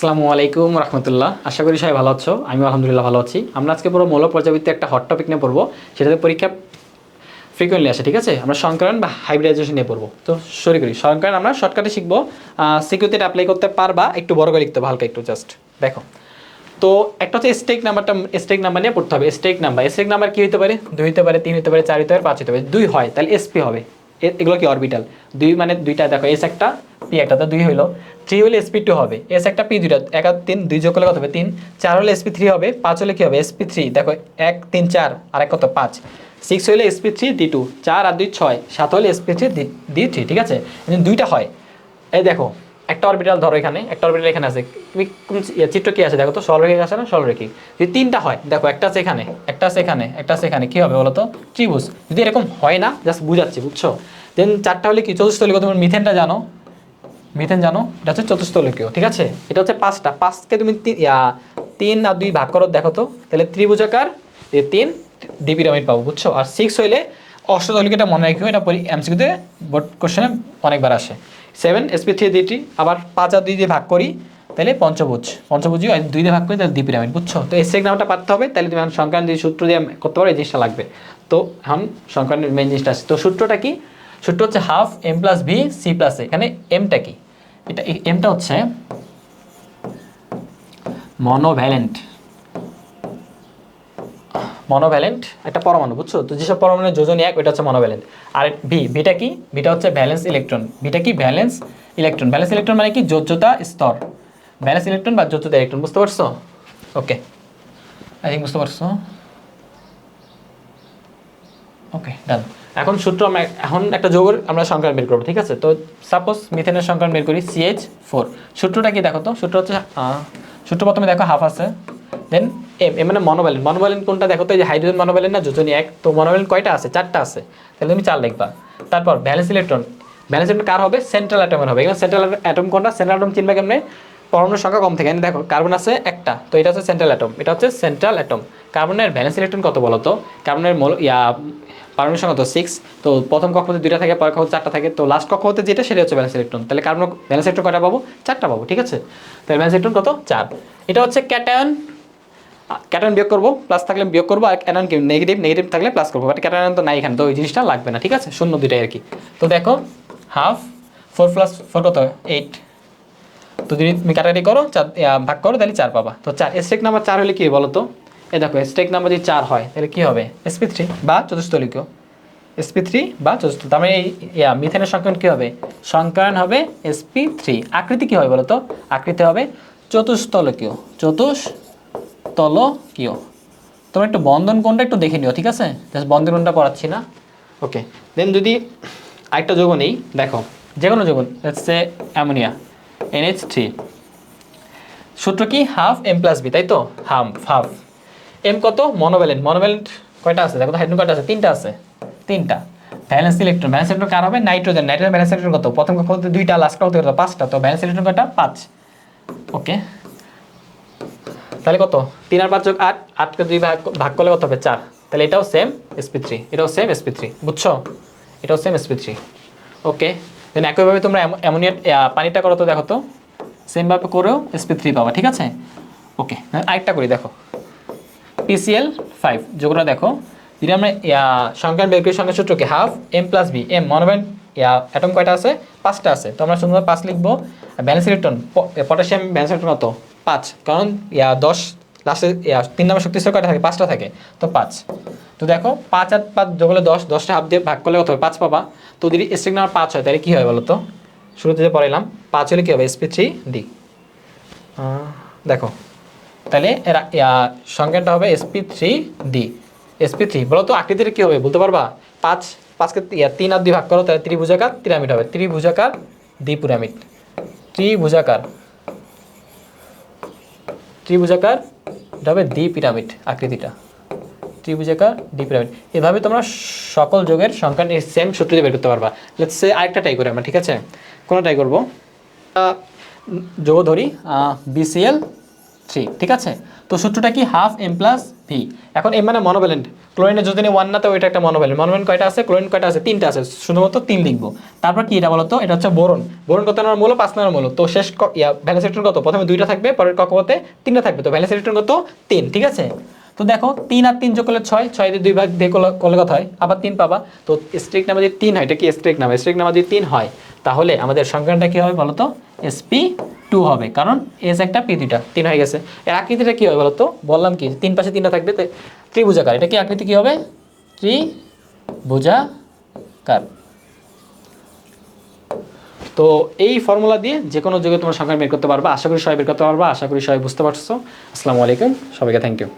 আসসালামু আলাইকুম রহমতুল্লাহ। আশা করি সবাই ভালো আছো। আমি আলহামদুলিল্লাহ ভালো আছি। আমরা আজকে পুরো মৌল পর্যাবৃত্তে একটা হট টপিক নিয়ে পড়বো, সেটাতে পরীক্ষা ফ্রিকোয়েন্টলি আসে। ঠিক আছে, আমরা সংকরণ বা হাইব্রিডাইজেশন নিয়ে পড়বো। তো শুরু করি। সংকরণ আমরা শর্টকাটে শিখবো, সিকিউতে অ্যাপ্লাই করতে পারবা, একটু বড় করে লিখতে হবে, হালকা একটু জাস্ট দেখো। তো একটা হচ্ছে স্টেক নাম্বারটা, স্টেক নাম্বার নিয়ে পড়তে হবে। স্টেক নাম্বার কি হতে পারে? 2 হতে পারে, 3 হতে পারে, 4 হতে পারে, 5 হতে পারে। 2 হয় তাহলে এসপি হবে। এগুলো কি অরবিটাল? 2 মানে দুইটা, দেখো এস একটা পি একটা, তো 2 হইলো। 3 হলে sp2 হবে, এস একটা পি দুইটা, 1 আর 3 2 যোগ করলে কত হবে? 3। 4 হলে sp3 হবে, 5 হলে কি হবে? sp3। দেখো 1 3 4 আর এক কত? 5। 6 হলে sp3 d2, 4 আর 2 6, 7 হলে sp3 d3। ঠিক আছে, দুইটা হয়। এই দেখো একটা অরবিটাল ধরো, এখানে একটা অরবিটাল এখানে আছে। তুমি চিত্র কি আছে দেখো তো, সরলরেখা আছে না? সরলরেখা। যদি তিনটা হয়, দেখো একটা আছে এখানে, একটা আছে এখানে, একটা আছে এখানে, কি হবে বলো তো? ত্রিভুজ। যদি এরকম হয় না, জাস্ট বুঝাচ্ছি, বুঝছো? দেন 4টা হলে কি? চতুস্তলিক। তোমার মিথেনটা জানো, মিথেন জানো, এটা হচ্ছে চতুস্তলিকীয়। ঠিক আছে, এটা হচ্ছে 5টা। 5কে তুমি 3 আর 2 ভাগ করো, দেখো তো, তাহলে ত্রিভুজাকার 3 ডি পিরামিড পাবো, বুঝছো? আর 6 হইলে অষ্টতলিক। এটা মনে রাখিও, এটা এমসিকিউতে বোর্ড কোশ্চেনে অনেকবার আসে। 7 sp3 d3, আবার 5 আর 2 দিয়ে ভাগ করি, তাহলে পঞ্চভুজ। পঞ্চভুজই 2 দিয়ে ভাগ করি, তাহলে দ্বি পিরামিড, বুঝছো? তো এই সেক নামটা পারতে হবে, তাহলে তুমি সংক্রান্ত যে সূত্র দিয়ে করতে পারো, এই জিনিসটা লাগবে। তো এখন সংক্রান্তের মেইন জিনিসটা আছে। তো সূত্রটা কি? সূত্র হচ্ছে half M plus B C plus A. এখানে এমটা কি? এটা এমটা হচ্ছে মনোভ্যালেন্ট, মনোভ্যালেন্ট একটা পরমাণু, বুঝছো? তো যেসব পরমাণুর যোজনী এক, ওইটা হচ্ছে মনোভ্যালেন্ট। আর বিটা কি? বিটা হচ্ছে ভ্যালেন্স ইলেকট্রন। বিটা কি? Valence electron. ভ্যালেন্স ইলেকট্রন মানে কি? যোজ্যতা স্তর। ভ্যালেন্স ইলেকট্রন বা যোজ্যতা ইলেকট্রন, বুঝতে পারছো? ওকে, আই থিঙ্ক বুঝতে পারছো। ওকে, ডান। এখন সূত্র আমরা এখন একটা যৌগের আমরা সংখ্যা বের করবো। ঠিক আছে, তো সাপোজ মিথেনের সংখ্যা বের করি, CH4। সূত্রটা কি দেখো তো? সূত্র হচ্ছে সূত্র প্রথমে দেখো হাফ আছে, দেন এম মানে মনোভ্যালেন্ট। মনোভ্যালেন্ট কোনটা দেখো তো? এই যে হাইড্রোজেন মনোভ্যালেন্ট না, যোজনী এক। তো মনোভ্যালেন্ট কয়টা আছে? 4টা আছে, তাহলে তুমি 4 লিখবা। তারপর ভ্যালেন্স ইলেকট্রন। ভ্যালেন্স ইলেকট্রন কার হবে? সেন্ট্রাল অ্যাটমের হবে। এখানে সেন্ট্রাল অ্যাটম কোনটা? সেন্ট্রাল অ্যাটম চিনবা কেমনে? পরমাণুর সংখ্যা কম থেকে। দেখো কার্বন আছে একটা, তো এটা হচ্ছে সেন্ট্রাল অ্যাটম, এটা হচ্ছে সেন্ট্রাল অ্যাটম। কার্বনের ভ্যালেন্স ইলেকট্রন কত বলো তো? কার্বনের পারমাণবিক সংখ্যা তো 6। তো প্রথম কক্ষপথে 2টা থাকে, পরের কক্ষপথে 4টা থাকে। তো লাস্ট কক্ষপথে যেটা, সেটা হচ্ছে ভ্যালেন্স ইলেকট্রন। তাহলে কার্বন ভ্যালেন্স ইলেকট্রন কয়টা পাবো? 4টা পাবো। ঠিক আছে, তাহলে ভ্যালেন্স ইলেকট্রন কত? 4। এটা হচ্ছে ক্যাটায়ন। ক্যাটায়ন বিয়োগ করবো, প্লাস থাকলে বিয়োগ করবো, আর অ্যানায়ন কি? নেগেটিভ। নেগেটিভ থাকলে প্লাস করবো, বাট ক্যাটায়ন তো নাই এখানে, তো ওই জিনিসটা লাগবে না। ঠিক আছে, শূন্য দুইটাই আর কি। তো দেখো হাফ 4 প্লাস 4 কত? 8। তো যদি তুমি কাটাকাটি করো, 4 ভাগ করো, তাহলে 4 পাবা। তো 4 স্টেক নাম্বার 4 হলে কি বলো তো? এই দেখো স্টেক নাম্বার যদি 4 হয়, তাহলে কি হবে? sp3 বা চতুস্তলিকীয়। sp3 বা চতুস্থ। তার মানে এই মিথেনের সংকরণ কি হবে? সংকরণ হবে sp3। আকৃতি কি হবে বলো তো? আকৃতি হবে চতুস্তলকীয়। চতুস্তলকীয়। তোমরা একটু বন্ধন কোণটা একটু দেখে নিও, ঠিক আছে? জাস্ট বন্ধন কোণটা পড়াচ্ছি না। ওকে, দেন যদি আরেকটা যৌগ নেই, দেখো যে কোনো যৌগ, লেটস সে অ্যামোনিয়া NH3। সূত্র কি? হাফ এম প্লাস বি, তাই তো? হাফ এম কত? মনোভ্যালেন্ট। মনোভ্যালেন্ট কয়টা আছে দেখো তো? হাইড্রোজেন কয়টা আছে? 3টা আছে, 3টা। Valence electron. ভ্যালেন্স ইলেকট্রন কার হবে? নাইট্রোজেন। নাইট্রোজেন ভ্যালেন্স ইলেকট্রন কত? প্রথম কক্ষপথে 2টা, লাস্ট কক্ষপথে কত? 5টা। তো ভ্যালেন্স ইলেকট্রন কয়টা? 5। ওকে, তাহলে কত? 3 আর 5 যোগ 8, 8কে 2 ভাগ করলে কত হবে? 4। তাহলে এটাও সেম sp3, এটাও সেম sp3, বুঝছো? এটাও সেম sp3। ওকে, দেন একইভাবে তোমরা অ্যামোনিয়া পানিটা করো তো, দেখো তো সেমভাবে করেও sp3 পাবা। ঠিক আছে, ওকে। আরেকটা করি, দেখো PCl5 যোগটা দেখো। যদি আমরা সংখ্যার বের করি, সংখ্যার সূত্র কি? Half M plus B. M monovalent atom কয়টা আছে? 5টা আছে, তো আমরা শুধু 5 লিখবো। Valence electron potassium valence electron কত? 5, কারণ 10 লাস্টে 3 নম্বর শক্তি স্তর কয়টা থাকে? 5টা থাকে, তো 5। তো দেখো 5 আর 5 যোগ হলে 10, 10টা হাফ দিয়ে ভাগ করলে কত হবে? 5 পাবা। তো যদি স্ট্রিং নাম্বার 5 হয়, তাহলে কী হয় বলো তো? শুরুতে যে পড়াইলাম, 5 হলে কী হবে? sp3d। দেখো তাহলে সংখ্যাটা হবে sp3d। sp3 বলো তো আকৃতিটা কী হবে বলতে পারবা? 5কে 3 আর 2 ভাগ করো, তাহলে ত্রিভুজাকার পিরামিড হবে। ত্রিভুজাকার দ্বিপিরামিড। ত্রিভুজাকার ত্রিভুজাকার এটা হবে দ্বিপিরামিড আকৃতিটা। ত্রিভুজাকার দ্বিপিরামিড। এভাবে তোমরা সকল যোগের সংখ্যা সেম সূত্র দিয়ে বের করতে পারবা। লেটস সে আরেকটা ট্রাই করি আমরা, ঠিক আছে? কোনো ট্রাই করবো, যোগ ধরি BCl3। 3, ঠিক আছে? তো সূত্রটা কি হাফ m প্লাস ভি। এখন m মানে মনোভ্যালেন্ট, ক্লোরিনের যদি 1 না তো ওইটা একটা মনোভ্যালেন্ট। মনোভ্যালেন্ট কয়টা আছে, ক্লোরিন কয়টা আছে, 3টা আছে, শুধুমাত্র 3 লিখবো। তারপর কি এটা বলো তো, এটা হচ্ছে বোরন। বোরন কত নম্বর মৌল, 5 নম্বর মৌল। তো শেষ ভ্যালেন্স ইলেকট্রন কত, প্রথমে 2টা থাকবে, পরের কক্ষপথে 3টা থাকবে, তো ভ্যালেন্স ইলেকট্রন কত 3, ঠিক আছে? তো দেখো 3 আর 3 যোগ করলে 6, 6 দিয়ে 2 ভাগ দিয়ে করলে কত হয়, আবার 3 পাবা। তো স্ট্রিক নাম্বার যদি 3 হয়, এটা কি স্ট্রিক নাম্বার, স্ট্রিক নাম্বার যদি 3 হয় তাহলে আমাদের সংখ্যাটা কি হবে বলো তো, sp2 হবে, কারণ s একটা p দুইটা 3 হয়ে গেছে। এর আকৃতিটা কি হবে বলো তো, বললাম কি 3 পাশে 3টা থাকবে, তো ত্রিভুজাকার। এটা কি আকৃতি কি হবে, ত্রিভুজাকার। তো এই ফর্মুলা দিয়ে যে কোনো যুগে তোমার সংখ্যা বের করতে পারবা। আশা করি সবাই বের করতে পারবা, আশা করি সবাই বুঝতে পারছো। আসসালামু আলাইকুম, সবাইকে থ্যাংক ইউ।